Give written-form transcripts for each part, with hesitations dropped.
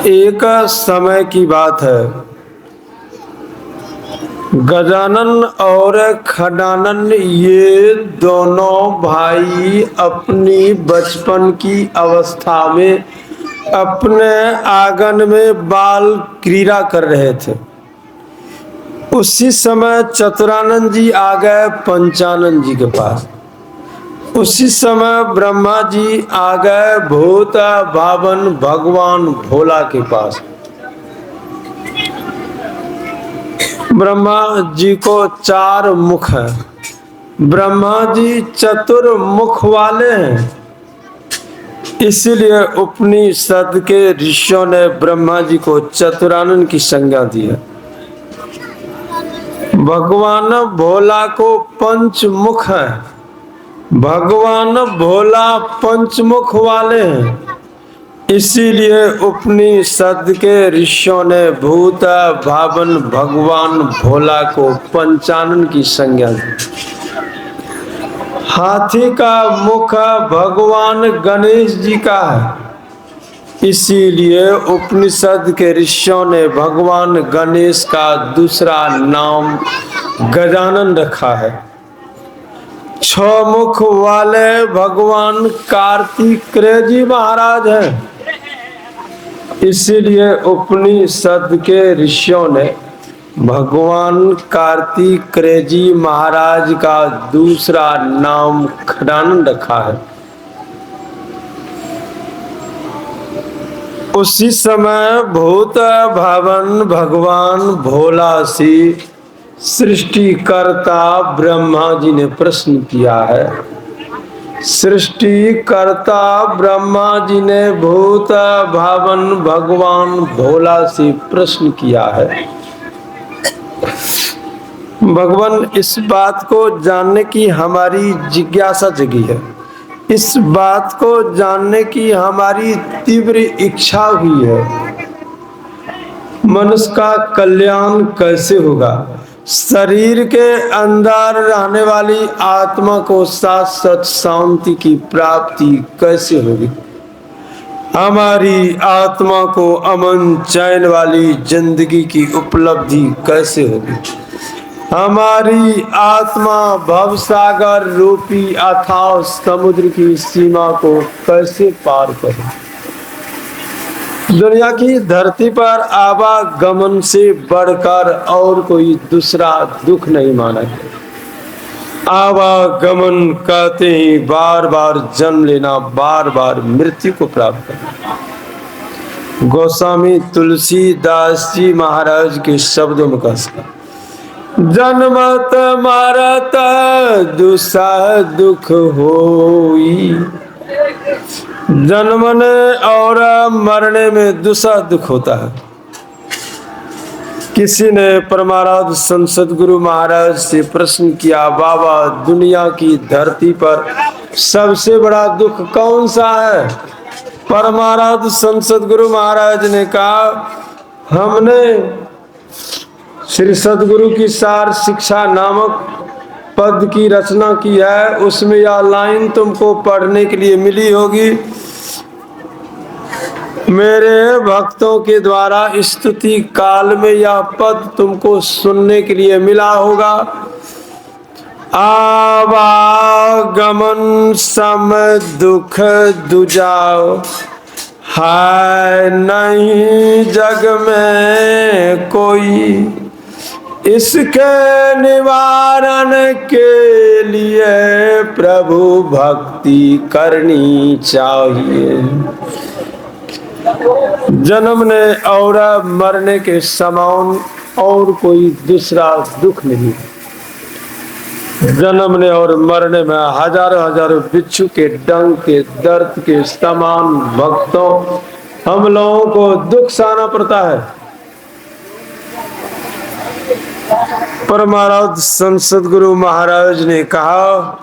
एक समय की बात है। गजानन और खडानन ये दोनों भाई अपनी बचपन की अवस्था में अपने आंगन में बाल क्रीड़ा कर रहे थे। उसी समय चतुरानंद जी आ गए पंचानन जी के पास। उसी समय ब्रह्मा जी आ गए भूत भावन भगवान भोला के पास। ब्रह्मा जी को 4 मुख है। ब्रह्मा जी चतुर्मुख वाले हैं। इसलिए उपनिषद के ऋषियों ने ब्रह्मा जी को चतुरानन की संज्ञा दी है। भगवान भोला को पंचमुख है। भगवान भोला पंचमुख वाले हैं। इसीलिए उपनिषद के ऋषियों ने भूत भावन भगवान भोला को पंचानन की संज्ञा दी। हाथी का मुख भगवान गणेश जी का है। इसीलिए उपनिषद के ऋषियों ने भगवान गणेश का दूसरा नाम गजानन रखा है। 6 मुख वाले भगवान कार्तिकेय जी महाराज हैं। इसीलिए उपनिषद के ऋषियों ने भगवान कार्तिकेय जी महाराज का दूसरा नाम खडानन रखा है। उसी समय भूत भावन भगवान भोला से सृष्टिकर्ता ब्रह्मा जी ने प्रश्न किया है। सृष्टिकर्ता ब्रह्मा जी ने भूत भावन भगवान भोला से प्रश्न किया है। भगवान, इस बात को जानने की हमारी जिज्ञासा जगी है। इस बात को जानने की हमारी तीव्र इच्छा हुई है। मनुष्य का कल्याण कैसे होगा? शरीर के अंदर रहने वाली आत्मा को शाश्वत शांति की प्राप्ति कैसे होगी? हमारी आत्मा को अमन चैन वाली जिंदगी की उपलब्धि कैसे होगी? हमारी आत्मा भवसागर रूपी अथाह समुद्र की सीमा को कैसे पार करे? दुनिया की धरती पर आवागमन से बढ़कर और कोई दूसरा दुख नहीं माना है। आवागमन कहते ही बार बार जन्म लेना, बार बार मृत्यु को प्राप्त करना। गोस्वामी तुलसीदास जी महाराज के शब्दों में कहते हैं, जन्मत मरत दुसह दुख होई। जन्मने और मरने में दूसरा दुख होता है। किसी ने परमाराध्य संत सद्गुरु महाराज से प्रश्न किया, बाबा दुनिया की धरती पर सबसे बड़ा दुख कौन सा है? परमाराध्य संत सद्गुरु महाराज ने कहा, हमने श्री सद्गुरु की सार शिक्षा नामक पद की रचना की है। उसमें यह लाइन तुमको पढ़ने के लिए मिली होगी। मेरे भक्तों के द्वारा स्तुति काल में यह पद तुमको सुनने के लिए मिला होगा। आवागमन सम दुख दुजाओ, है नहीं जग में कोई। इसके निवारण के लिए प्रभु भक्ति करनी चाहिए। जन्मने और मरने के समान और कोई दूसरा दुख नहीं। जन्मने और मरने में हजारों हजारों बिच्छू के डंक के दर्द के समान भक्तों हम लोगों को दुख सहना पड़ता है। परमाराध्य संत सद्गुरु महाराज ने कहा,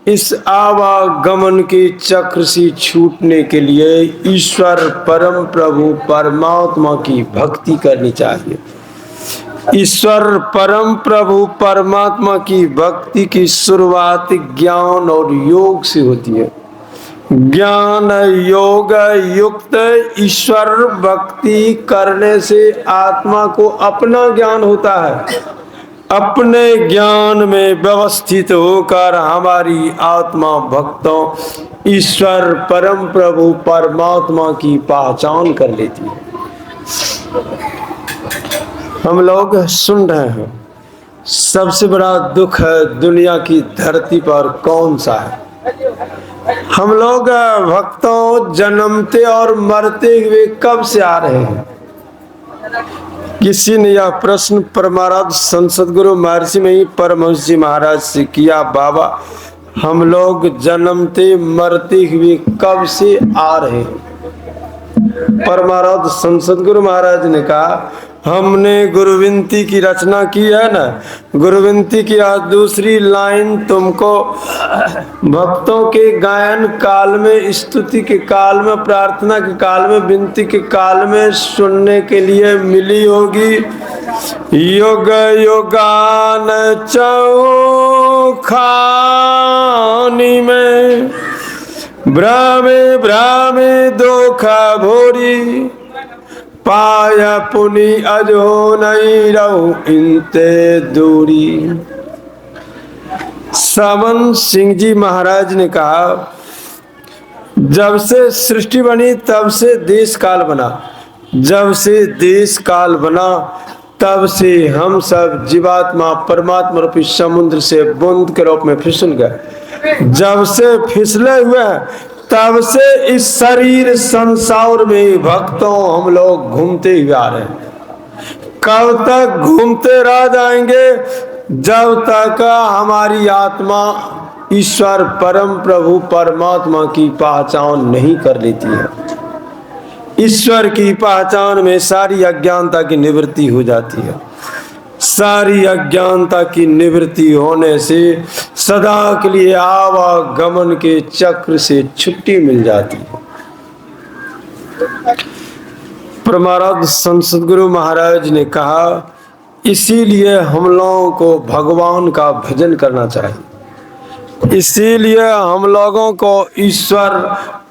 इस आवागमन के चक्र से छूटने के लिए ईश्वर परम प्रभु परमात्मा की भक्ति करनी चाहिए। ईश्वर परम प्रभु परमात्मा की भक्ति की शुरुआत ज्ञान और योग से होती है। ज्ञान योग युक्त ईश्वर भक्ति करने से आत्मा को अपना ज्ञान होता है। अपने ज्ञान में व्यवस्थित होकर हमारी आत्मा भक्तों ईश्वर परम प्रभु परमात्मा की पहचान कर लेती है। हम लोग सुन रहे हैं, सबसे बड़ा दुख है दुनिया की धरती पर कौन सा है? हम लोग भक्तों जन्मते और मरते हुए कब से आ रहे हैं? किसी ने यह प्रश्न परमाराध्य संत सद्गुरु महर्षि में ही परमहंस जी महाराज से किया, बाबा हम लोग जन्मते मरते हुए कब से आ रहे हैं? परमाराध्य संत सद्गुरु महाराज ने कहा, हमने गुरुविंती की रचना की है ना, गुरुविंती की दूसरी लाइन तुमको भक्तों के गायन काल में, स्तुति के काल में, प्रार्थना के काल में, विनती के काल में सुनने के लिए मिली होगी। योग योगान चौखानी में भ्रमे भ्रमे दोखा भोरी, पाया पुनि अजो नहीं रहूं इनते दूरी। सावन सिंह जी महाराज ने कहा, जब से सृष्टि बनी तब से देश काल बना, जब से देश काल बना तब से हम सब जीवात्मा परमात्मा रूपी समुद्र से बूंद के रूप में फिसल गए। जब से फिसले हुए तब से इस शरीर संसार में भक्तों हम लोग घूमते ही आ रहे हैं। कब तक घूमते रह जाएंगे? जब तक हमारी आत्मा ईश्वर परम प्रभु परमात्मा की पहचान नहीं कर लेती है। ईश्वर की पहचान में सारी अज्ञानता की निवृत्ति हो जाती है। सारी अज्ञानता की निवृत्ति होने से सदा के लिए आवागमन के चक्र से छुट्टी मिल जाती है। परमाराध्य संत सद्गुरु महाराज ने कहा, इसीलिए हम लोगों को भगवान का भजन करना चाहिए, इसीलिए हम लोगों को ईश्वर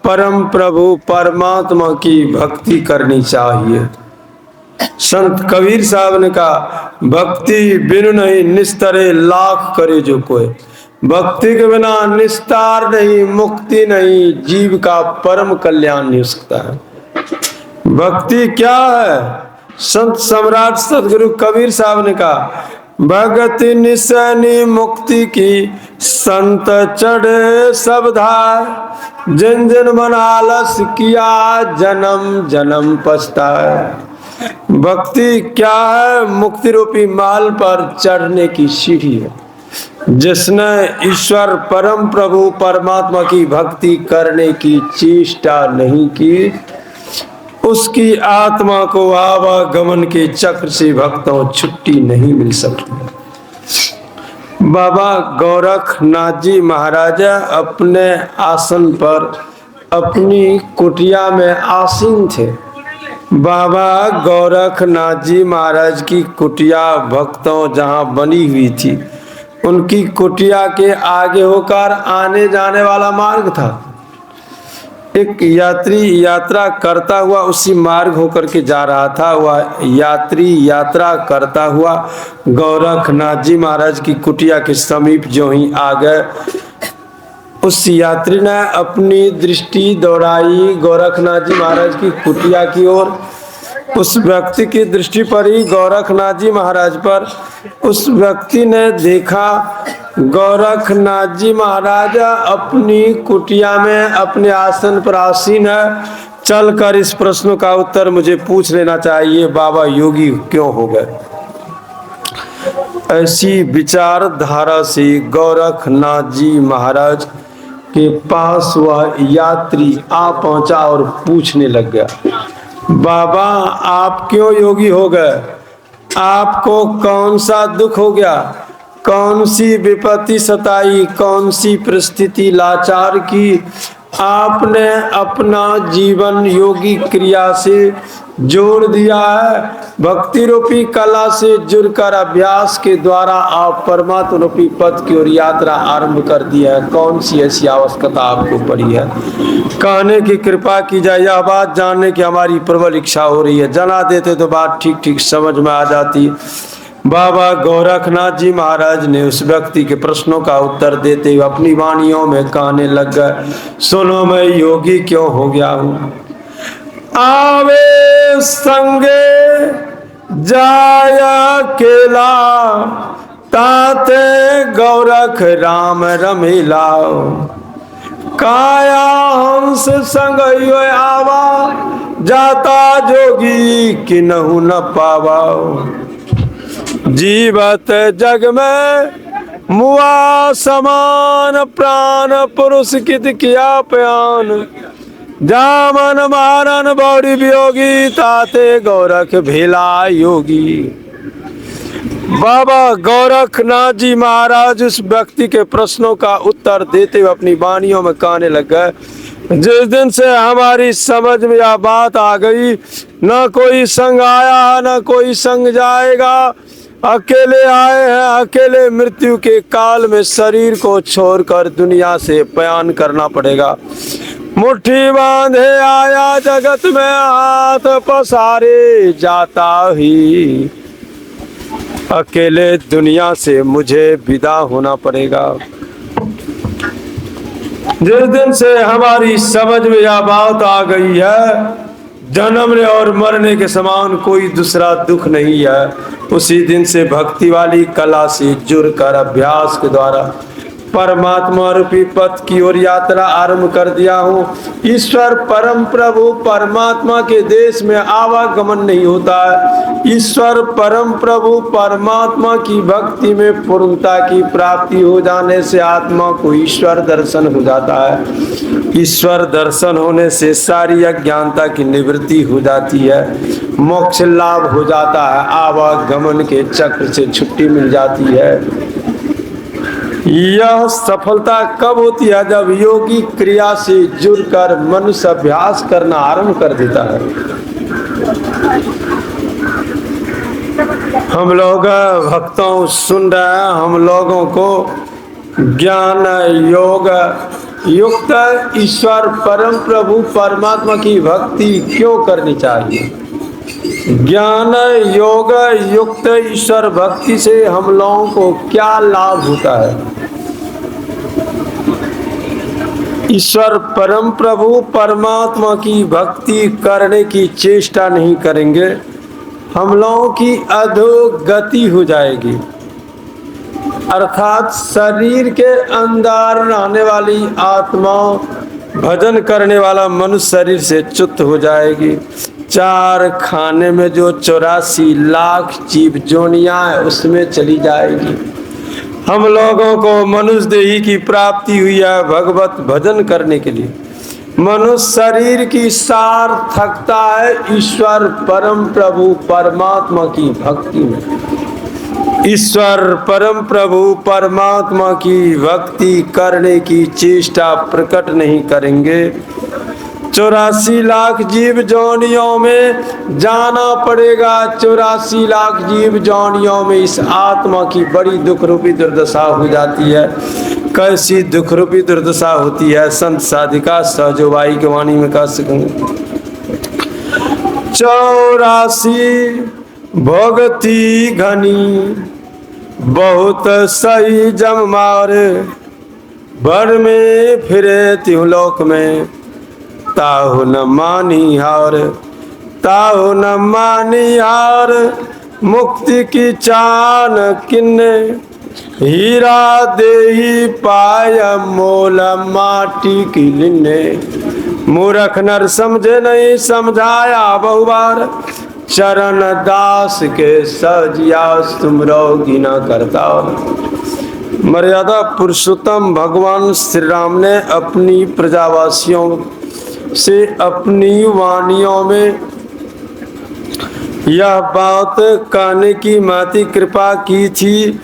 परम प्रभु परमात्मा की भक्ति करनी चाहिए। संत कबीर साहब ने कहा, भक्ति बिनु नहीं निस्तरे लाख करे जो कोई, भक्ति के बिना निस्तार नहीं, मुक्ति नहीं, जीव का परम कल्याण नहीं हो सकता है। भक्ति क्या है? संत सम्राट सदगुरु कबीर साहब ने कहा, भगति निशानी मुक्ति की संत चढ़े सब धार, जिन जिन मन आलस किया जन्म जन्म पछताए। भक्ति क्या है? मुक्ति रूपी माल पर चढ़ने की सीढ़ी है। जिसने ईश्वर परम प्रभु परमात्मा की भक्ति करने की चेष्टा नहीं की, उसकी आत्मा को आवागमन के चक्र से भक्तों छुट्टी नहीं मिल सकती। बाबा गोरखनाथ जी महाराजा अपने आसन पर अपनी कुटिया में आसीन थे। बाबा गोरखनाथ जी महाराज की कुटिया भक्तों जहाँ बनी हुई थी, उनकी कुटिया के आगे होकर आने जाने वाला मार्ग था। एक यात्री यात्रा करता हुआ उसी मार्ग होकर के जा रहा था। वह यात्री यात्रा करता हुआ गोरखनाथ जी महाराज की कुटिया के समीप जो ही आ गए, उस यात्री ने अपनी दृष्टि दौड़ाई गोरखनाथ जी महाराज की कुटिया की ओर। उस व्यक्ति की दृष्टि पड़ी गोरखनाथ जी महाराज पर। उस व्यक्ति ने देखा गोरखनाथ जी महाराज अपनी कुटिया में अपने आसन पर आसीन है। चलकर इस प्रश्न का उत्तर मुझे पूछ लेना चाहिए, बाबा योगी क्यों हो गए? ऐसी विचारधारा से गोरखनाथ जी महाराज के पास वह यात्री आ पहुंचा और पूछने लग गया, बाबा आप क्यों योगी हो गए? आपको कौन सा दुख हो गया? कौन सी विपत्ति सताई? कौन सी परिस्थिति लाचार की? आपने अपना जीवन योगी क्रिया से जोड़ दिया है। भक्ति रूपी कला से जुड़कर अभ्यास के द्वारा आप परमात्मा रूपी पद की ओर यात्रा आरंभ कर दी है। कौन सी ऐसी आवश्यकता आपको पड़ी है? कहने की कृपा की जाए। यह बात जानने की हमारी प्रबल इच्छा हो रही है। जना देते तो बात ठीक ठीक समझ में आ जाती। बाबा गोरखनाथ जी महाराज ने उस व्यक्ति के प्रश्नों का उत्तर देते हुए अपनी वाणियों में कहने लग गए, सुनो मैं योगी क्यों हो गया हूँ। आवे संगे जाय अकेला, ताते गोरख राम रमिलाओ। काया हंस संग आवा, जाता जोगी किन्हु न पावाओ। जीवत जग में मुआ समान, प्राण पुरुष कित किया प्यान। जामन मारन बौड़ी वियोगी, ताते गोरख भेला योगी। बाबा गोरखनाथ जी महाराज उस व्यक्ति के प्रश्नों का उत्तर देते हुए अपनी वाणियों में कहने लग गए, जिस दिन से हमारी समझ में यह बात आ गई, न कोई संग आया न कोई संग जाएगा। अकेले आए हैं, अकेले मृत्यु के काल में शरीर को छोड़कर दुनिया से पयान करना पड़ेगा। मुट्ठी बांधे आया जगत में, हाथ पसारे जाता ही अकेले दुनिया से मुझे विदा होना पड़ेगा। जिस दिन से हमारी समझ में यह बात आ गई है, जन्मने और मरने के समान कोई दूसरा दुख नहीं है, उसी दिन से भक्ति वाली कला से जुड़कर अभ्यास के द्वारा परमात्मा रूपी पथ की ओर यात्रा आरंभ कर दिया हूँ। ईश्वर परम प्रभु परमात्मा के देश में आवागमन नहीं होता है। ईश्वर परम प्रभु परमात्मा की भक्ति में पूर्णता की प्राप्ति हो जाने से आत्मा को ईश्वर दर्शन हो जाता है। ईश्वर दर्शन होने से सारी अज्ञानता की निवृत्ति हो जाती है, मोक्ष लाभ हो जाता है, आवागमन के चक्र से छुट्टी मिल जाती है। यह सफलता कब होती है? जब योगी क्रिया से जुड़कर मनुष्य अभ्यास करना आरंभ कर देता है। हम लोग भक्तों सुन रहे हैं, हम लोगों को ज्ञान योग युक्त ईश्वर परम प्रभु परमात्मा की भक्ति क्यों करनी चाहिए? ज्ञान योग युक्त ईश्वर भक्ति से हम लोगों को क्या लाभ होता है? ईश्वर परम प्रभु परमात्मा की भक्ति करने की चेष्टा नहीं करेंगे, हम लोगों की अधोगति हो जाएगी। अर्थात शरीर के अंदर रहने वाली आत्मा भजन करने वाला मनुष्य शरीर से च्युत हो जाएगी। चार खाने में जो 84 लाख जीव जोनियां है उसमें चली जाएगी। हम लोगों को मनुष्य देही की प्राप्ति हुई है भगवत भजन करने के लिए। मनुष्य शरीर की सार्थकता है ईश्वर परम प्रभु परमात्मा की भक्ति में। ईश्वर परम प्रभु परमात्मा की भक्ति करने की चेष्टा प्रकट नहीं करेंगे, 84 लाख जीव जोनियों में जाना पड़ेगा। 84 लाख जीव जोनियों में इस आत्मा की बड़ी दुख रूपी दुर्दशा हो जाती है। कैसी दुख रूपी दुर्दशा होती है? संत साधिका सहजोबाई की वाणी में कह सकेंगे, 84 भोगती घनी, बहुत सही जम मारे, भर में फिरे त्यों लोक में, ताहु न मानी हार, ताहु न मानी हार, मुक्ति की चान किन्ने, हीरा देही पाय मोल माटी की लिन्ने। मूर्ख नर समझे नहीं समझाया बहुबार, चरण दास के सजियास तुम रोगी न करता। मर्यादा पुरुषोत्तम भगवान श्री राम ने अपनी प्रजावासियों से अपनी वाणियों में यह बात कहने की महती कृपा की थी।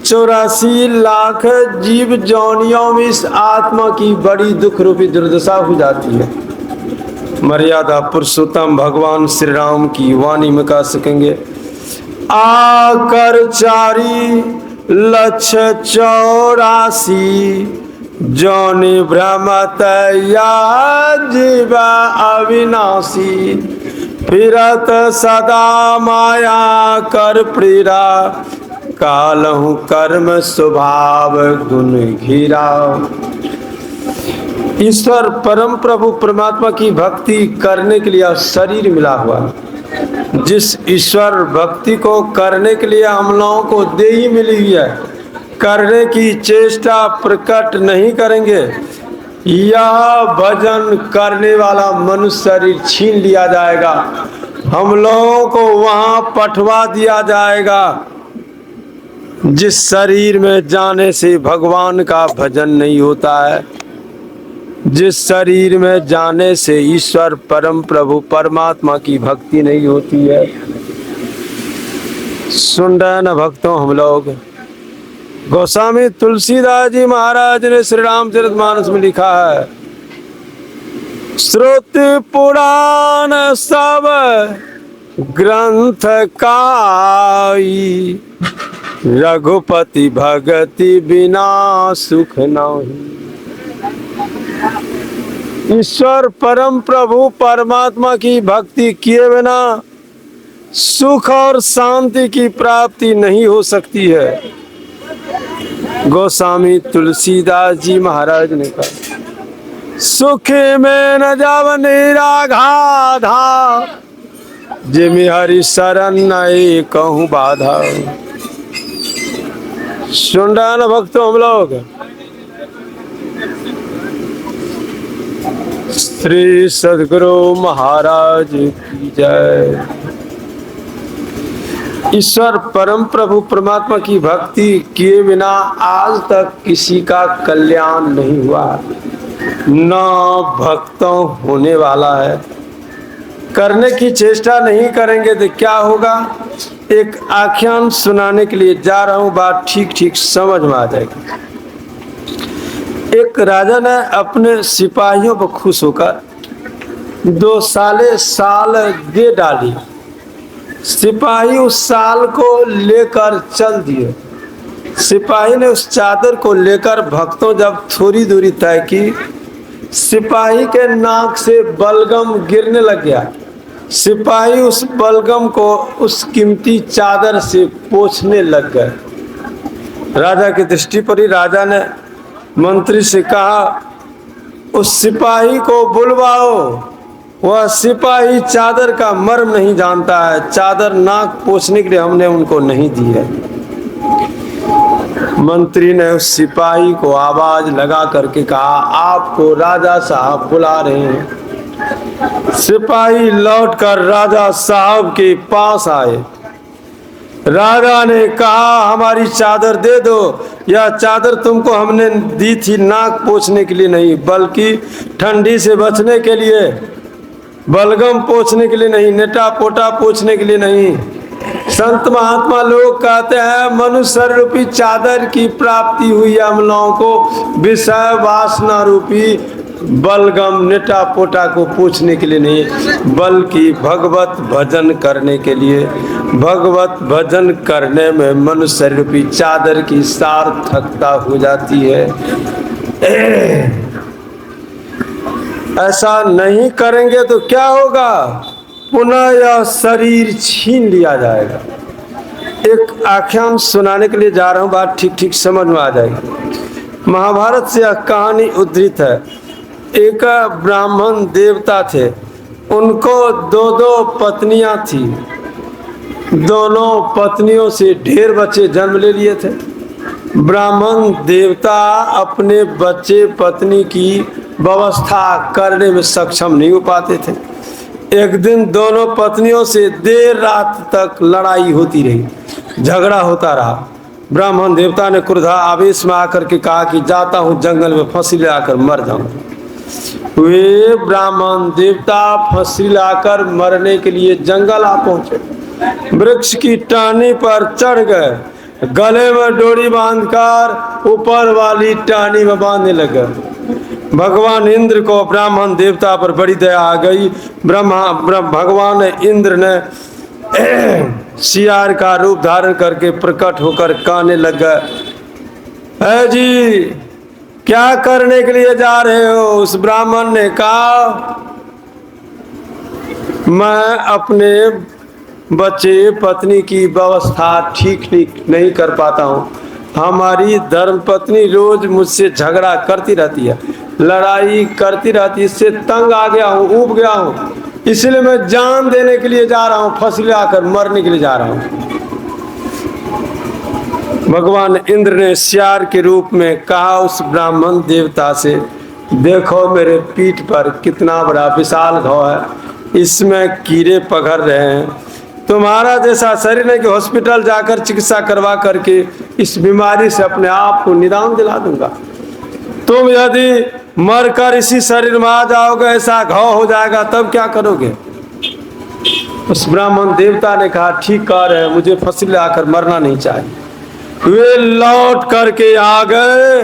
84 लाख जीव जोनियों में इस आत्मा की बड़ी दुख रूपी दुर्दशा हो जाती है। मर्यादा पुरुषोत्तम भगवान श्री राम की वाणी में कह सकेंगे। आकर 4,84,00,000 जोनि भ्रमत या जीवा अविनाशी, फिरत सदा माया कर प्रीरा, कालहु कर्म स्वभाव गुण घिरा। ईश्वर परम प्रभु परमात्मा की भक्ति करने के लिए शरीर मिला हुआ है। जिस ईश्वर भक्ति को करने के लिए हम लोगों को देही मिली हुई है, करने की चेष्टा प्रकट नहीं करेंगे, यह भजन करने वाला मनुष्य शरीर छीन लिया जाएगा, हम लोगों को वहां पठवा दिया जाएगा। जिस शरीर में जाने से भगवान का भजन नहीं होता है, जिस शरीर में जाने से ईश्वर परम प्रभु परमात्मा की भक्ति नहीं होती है। सुन रहे न भक्तों, हम लोग गोस्वामी तुलसीदास जी महाराज ने श्री रामचरितमानस में लिखा है, श्रुति पुराण सब ग्रंथ काई, रघुपति भगति बिना सुख नहीं। ईश्वर परम प्रभु परमात्मा की भक्ति किए बिना सुख और शांति की प्राप्ति नहीं हो सकती है। गोस्वामी तुलसीदास जी महाराज ने कहा, सुख में न जाव निराघाधा, जिमि हरि शरण नहीं कहूँ बाधा। सुन रहे ना भक्तों, हम लोग श्री सद्गुरु महाराज की जय। ईश्वर परम प्रभु परमात्मा की भक्ति किए बिना आज तक किसी का कल्याण नहीं हुआ, न भक्तों होने वाला है। करने की चेष्टा नहीं करेंगे तो क्या होगा। एक आख्यान सुनाने के लिए जा रहा हूँ, बात ठीक ठीक समझ में आ जाएगी। एक राजा ने अपने सिपाहियों को खुश होकर 2 साल दे डाली। सिपाही उस साल को लेकर चल दिए। सिपाही ने उस चादर को लेकर भक्तों जब थोड़ी दूरी तय की, सिपाही के नाक से बलगम गिरने लग गया। सिपाही उस बलगम को उस कीमती चादर से पोंछने लग गए। राजा की दृष्टि पड़ी। राजा ने मंत्री से कहा, उस सिपाही को बुलवाओ। वह सिपाही चादर का मर्म नहीं जानता है। चादर नाक पोंछने के लिए हमने उनको नहीं दी है। मंत्री ने उस सिपाही को आवाज लगा करके कहा, आपको राजा साहब बुला रहे हैं। सिपाही लौटकर राजा साहब के पास आए। राजा ने कहा, हमारी चादर दे दो। यह चादर तुमको हमने दी थी नाक पोंछने के लिए नहीं, बल्कि ठंडी से बचने के लिए, बलगम पोंछने के लिए नहीं, नेटा पोटा पोंछने के लिए नहीं। संत महात्मा लोग कहते हैं, मनुष्य रूपी चादर की प्राप्ति हुई हम लोगों को विषय वासना रूपी बलगम नेटा पोटा को पूछने के लिए नहीं, बल्कि भगवत भजन करने के लिए। भगवत भजन करने में मनुष्य रूपी चादर की सार्थकता हो जाती है। ऐसा नहीं करेंगे तो क्या होगा, पुनः यह शरीर छीन लिया जाएगा। एक आख्यान सुनाने के लिए जा रहा हूँ, बात ठीक ठीक समझ में आ जाएगी। महाभारत से यह कहानी उद्धृत है। एक ब्राह्मण देवता थे, उनको 2 पत्नियां थी। दोनों पत्नियों से ढेर बच्चे जन्म ले लिए थे। ब्राह्मण देवता अपने बच्चे पत्नी की व्यवस्था करने में सक्षम नहीं हो पाते थे। एक दिन दोनों पत्नियों से देर रात तक लड़ाई होती रही, झगड़ा होता रहा। ब्राह्मण देवता ने क्रोधा आवेश में आकर के कहा कि जाता हूँ जंगल में फांसी लगाकर मर जाऊंगा। वे ब्राह्मण देवता फांसी लाकर मरने के लिए जंगल आ पहुंचे। वृक्ष की टहनी पर चढ़ गए, गले में डोरी बांधकर ऊपर वाली टहनी में बांधने लगे। भगवान इंद्र को ब्राह्मण देवता पर बड़ी दया आ गई। भगवान इंद्र ने सियार का रूप धारण करके प्रकट होकर कहने लग गए, है जी क्या करने के लिए जा रहे हो? उस ब्राह्मण ने कहा, मैं अपने बच्चे पत्नी की व्यवस्था ठीक नहीं कर पाता हूँ। हमारी धर्म पत्नी रोज मुझसे झगड़ा करती रहती है, लड़ाई करती रहती है, इससे तंग आ गया हूँ, ऊब गया हूँ, इसलिए मैं जान देने के लिए जा रहा हूँ, फांसी लगाकर मरने के लिए जा रहा हूँ। भगवान इंद्र ने सियार के रूप में कहा उस ब्राह्मण देवता से, देखो मेरे पीठ पर कितना बड़ा विशाल घाव है, इसमें कीड़े पकड़ रहे हैं। तुम्हारा जैसा शरीर है कि हॉस्पिटल जाकर चिकित्सा करवा करके इस बीमारी से अपने आप को निदान दिला दूंगा। तुम यदि मरकर इसी शरीर में आ जाओगे, ऐसा घाव हो जाएगा, तब क्या करोगे? उस ब्राह्मण देवता ने कहा, ठीक कह रहे हैं, मुझे फांसी लगाकर मरना नहीं चाहिए। वे लौट करके आ गए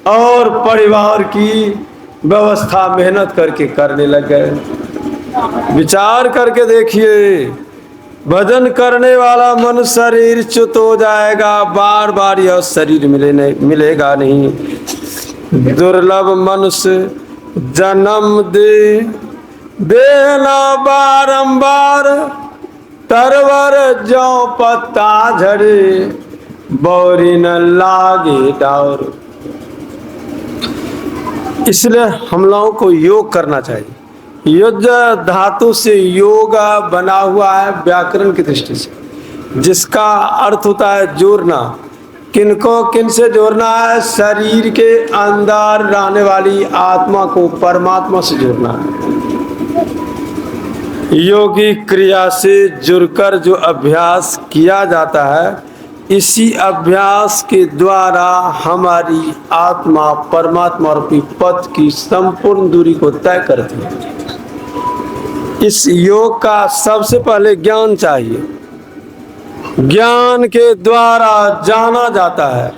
और परिवार की व्यवस्था मेहनत करके करने लग गए। विचार करके देखिए, भजन करने वाला मन शरीर च्युत हो जाएगा, बार बार यह शरीर मिलेगा नहीं। दुर्लभ मनुष्य जन्म देना बारंबार, तरवर जो पत्ता झड़े, बौरी न लागे डार। इसलिए हम लोगों को योग करना चाहिए। युज धातु से योग बना हुआ है व्याकरण की दृष्टि से, जिसका अर्थ होता है जोड़ना। किनको किन से जोड़ना है? शरीर के अंदर रहने वाली आत्मा को परमात्मा से जोड़ना है। योगी क्रिया से जुड़कर जो अभ्यास किया जाता है, इसी अभ्यास के द्वारा हमारी आत्मा परमात्मा रूपी पथ की संपूर्ण दूरी को तय करती है। इस योग का सबसे पहले ज्ञान चाहिए। ज्ञान के द्वारा जाना जाता है,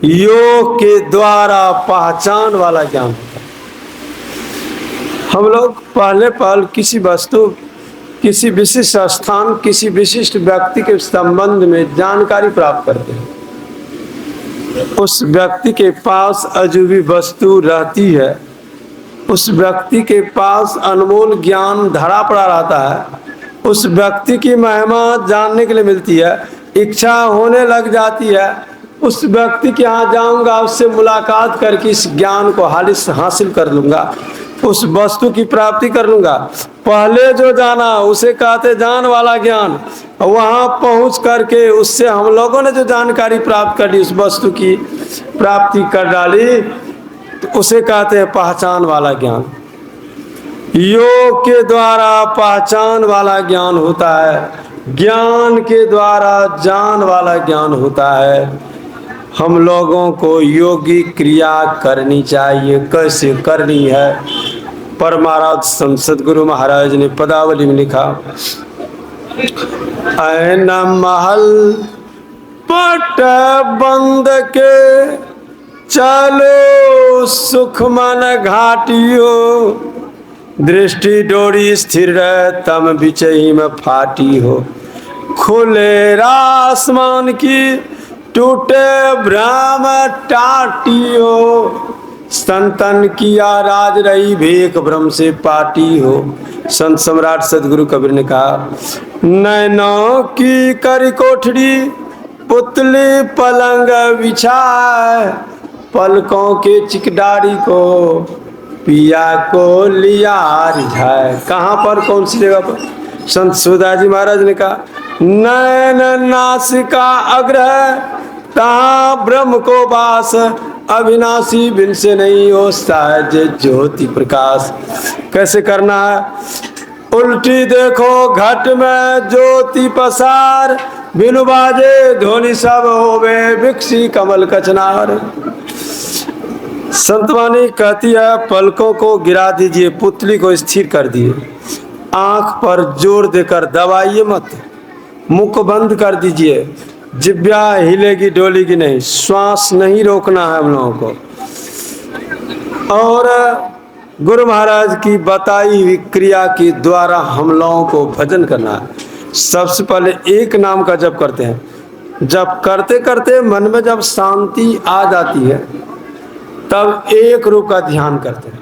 योग के द्वारा पहचान वाला ज्ञान होता है। हम लोग पहले पहल किसी वस्तु, किसी विशिष्ट स्थान, किसी विशिष्ट व्यक्ति के संबंध में जानकारी प्राप्त करते हैं। उस व्यक्ति के पास अजूबी वस्तु रहती है, उस व्यक्ति के पास अनमोल ज्ञान धरा पड़ा रहता है, उस व्यक्ति की महिमा जानने के लिए मिलती है, इच्छा होने लग जाती है, उस व्यक्ति के यहाँ जाऊंगा, उससे मुलाकात करके इस ज्ञान को हासिल कर लूंगा, उस वस्तु की प्राप्ति कर लूंगा। पहले जो जाना उसे कहते जान वाला ज्ञान। वहां पहुंच करके उससे हम लोगों ने जो जानकारी प्राप्त कर ली, उस वस्तु की प्राप्ति कर डाली, तो उसे कहते हैं पहचान वाला ज्ञान। योग के द्वारा पहचान वाला ज्ञान होता है, ज्ञान के द्वारा जान वाला ज्ञान होता है। हम लोगों को योगी क्रिया करनी चाहिए। कैसे करनी है? परमाराध्य संत सद्गुरु महाराज ने पदावली में लिखा, ऐन महल पट बंद के, चलो सुख मन घाटियो, दृष्टि डोरी स्थिर तम बिचही में फाटी हो, खुले आसमान की टूटे भ्रम टाटियो, संतन किया राज रही भेक भ्रम से पाटी हो। संत सम्राट सदगुरु कबीर ने कहा, नैनों की करी कोठड़ी पुतली पलंग बिछाए, पलकों के चिकडारी को पिया को लिया रिझाए। कहाँ पर, कौन सी जगह पर? संत सूदाजी महाराज ने कहा, नैन नासिका अग्रह, तहाँ ब्रह्म को वास, अविनाशी बिन से नहीं हो सहज ज्योति प्रकाश। कैसे करना है? उल्टी देखो घट में ज्योति पसार, बिनु बाजे ध्वनि सब होवे, विकसी कमल कचनार। संतवाणी कहती है, पलकों को गिरा दीजिए, पुतली को स्थिर कर दिए, आंख पर जोर देकर दबाइए मत, मुख बंद कर दीजिए, जिब्या हिलेगी डोलेगी नहीं, श्वास नहीं रोकना है हम लोगों को। और गुरु महाराज की बताई हुई क्रिया के द्वारा हम लोगों को भजन करना है। सबसे पहले एक नाम का जप करते हैं। जब करते करते मन में जब शांति आ जाती है तब एक रूप का ध्यान करते हैं।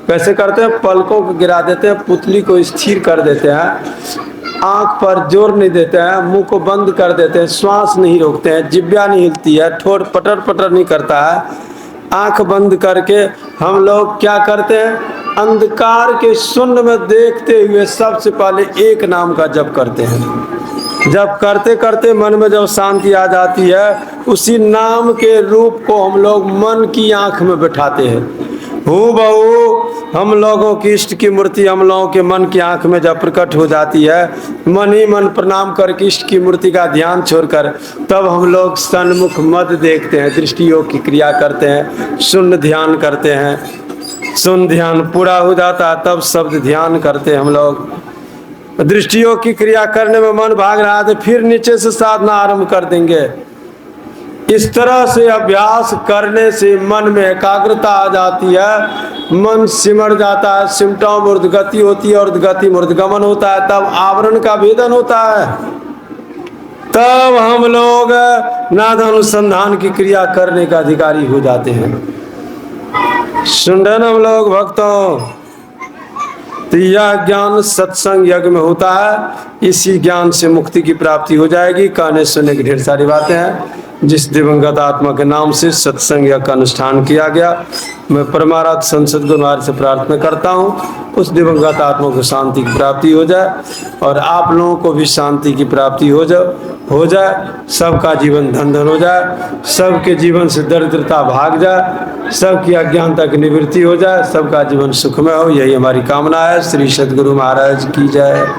कैसे करते हैं? पलकों को गिरा देते हैं, पुतली को स्थिर कर देते हैं, आंख पर जोर नहीं देते हैं, मुंह को बंद कर देते हैं, श्वास नहीं रोकते हैं, जिब्या नहीं हिलती है, ठोर पटर पटर नहीं करता है। आंख बंद करके हम लोग क्या करते हैं? अंधकार के शून्य में देखते हुए सबसे पहले एक नाम का जप करते हैं। जब करते करते मन में जब शांति आ जाती है, उसी नाम के रूप को हम लोग मन की आंख में बैठाते हैं। हूबहू हम लोगों की इष्ट की मूर्ति हम लोगों के मन की आंख में जब प्रकट हो जाती है, मन ही मन प्रणाम करके इष्ट की मूर्ति का ध्यान छोड़कर तब हम लोग सन्मुख मत देखते हैं, दृष्टि योग की क्रिया करते हैं, शून्य ध्यान करते हैं। शून्य ध्यान पूरा हो जाता है तब शब्द ध्यान करते हैं हम लोग। दृष्टि योग की क्रिया करने में मन भाग रहा है तो फिर नीचे से साधना आरंभ कर देंगे। इस तरह से अभ्यास करने से मन में एकाग्रता आ जाती है, मन सिमट जाता है, सिमटों में ऊर्ध्वगति होती है और गति में ऊर्ध्वगमन होता है, तब आवरण का भेदन होता है। तब हम लोग नाद अनुसंधान की क्रिया करने का अधिकारी हो जाते हैं। सुंदन हम लोग भक्तों, तो यह ज्ञान सत्संग यज्ञ में होता है। इसी ज्ञान से मुक्ति की प्राप्ति हो जाएगी। कहने सुनने की ढेर सारी बातें हैं। जिस दिवंगत आत्मा के नाम से सत्संग यज्ञ का अनुष्ठान किया गया, मैं परमाराध्य संसद गुरु महाराज से प्रार्थना करता हूँ उस दिवंगत आत्मा को शांति की प्राप्ति हो जाए और आप लोगों को भी शांति की प्राप्ति हो जाए। सबका जीवन धन धन हो जाए, सबके जीवन से दरिद्रता भाग जाए, सबकी अज्ञानता की निवृत्ति हो जाए, सबका जीवन सुखमय हो, यही हमारी कामना है। श्री सद्गुरु महाराज की जय।